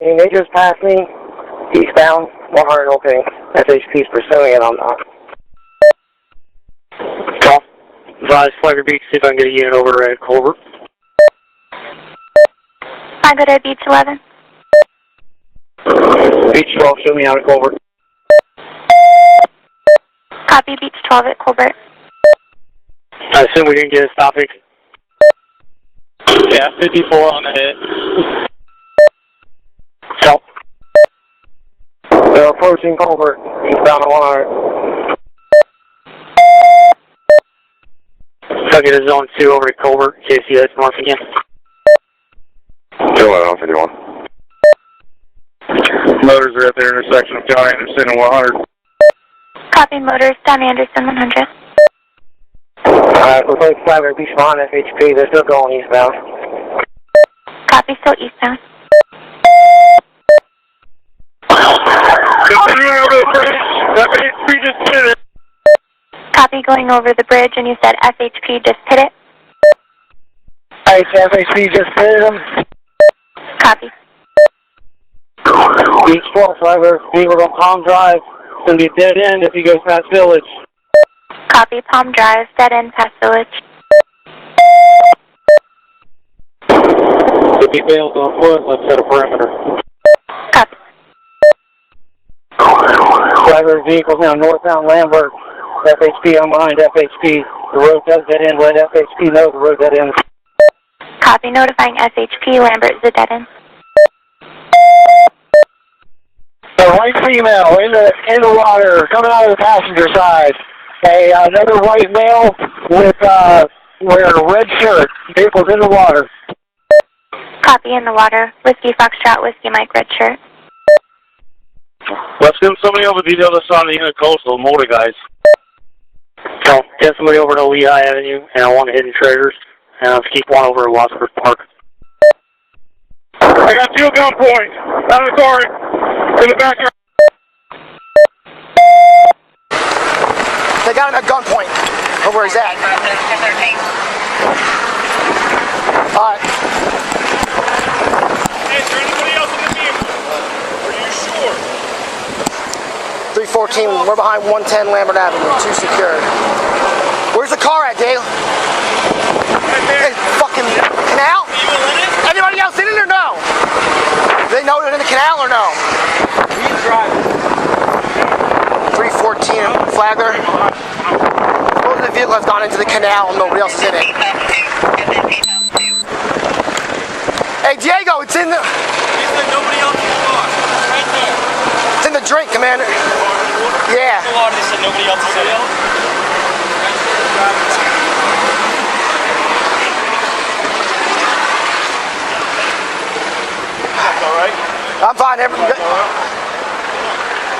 And they just passed me eastbound 100 opening. SHP's pursuing it. I'm not. Call. Advise Flagler Beach, see if I can get a unit over at Culver. Flagler Beach 11. Beach 12, show me out at Culver. Copy, Beach 12 at Colbert. I assume we didn't get a stopping. Yeah, 54 on the hit. Call. They're approaching Culver, eastbound 100. I'll get a zone 2 over at Culver, JCS north again. Still at 51. Motors are at the intersection of John Anderson and 100. Copy, motors, Don Anderson 100. Looks like Flagler Beach on FHP. They're still going eastbound. Copy, still eastbound. FHP just hit it. Copy, going over the bridge, and you said FHP just hit it? Alright, FHP just hit them. Copy. Beach 12, Flagler, Beaver on Palm Drive. It's going to be a dead end if he goes past Village. Copy, Palm Drive, dead end past Village. If he fails on foot, let's set a perimeter. Copy. Flagler vehicles now northbound Lambert. FHP, I'm behind FHP. The road does dead end. Let FHP know the road dead end. Copy, notifying SHP, Lambert is a dead end. A white female in the water, coming out of the passenger side. Another white male with wearing a red shirt. Vehicle's in the water. Copy, in the water. Whiskey Foxtrot, Whiskey Mike, red shirt. Let's get somebody over to the other side of the intercoastal, motor guys. So, get somebody over to Lehigh Avenue, and I want to hidden treasures, and let's keep one over at Wadsworth Park. I got two at gunpoint. Out of the car. In the backyard. They got him at gunpoint. Or where he's at. Alright. Hey, is there anybody else in the vehicle? Are you sure? 314, we're behind 110 Lambert Avenue, 2 secured. Where's the car at, Dale? Hey, fucking canal? Anybody else in it or no? Do they know they're in the canal or no? He's driving. 314 Flagler. Most of the vehicle has gone into the canal and nobody else is in it. Hey, Diego, it's in the... He said nobody else in the car. Right there. It's in the drink, Commander. Yeah. They said nobody else is in it. All right. I'm fine.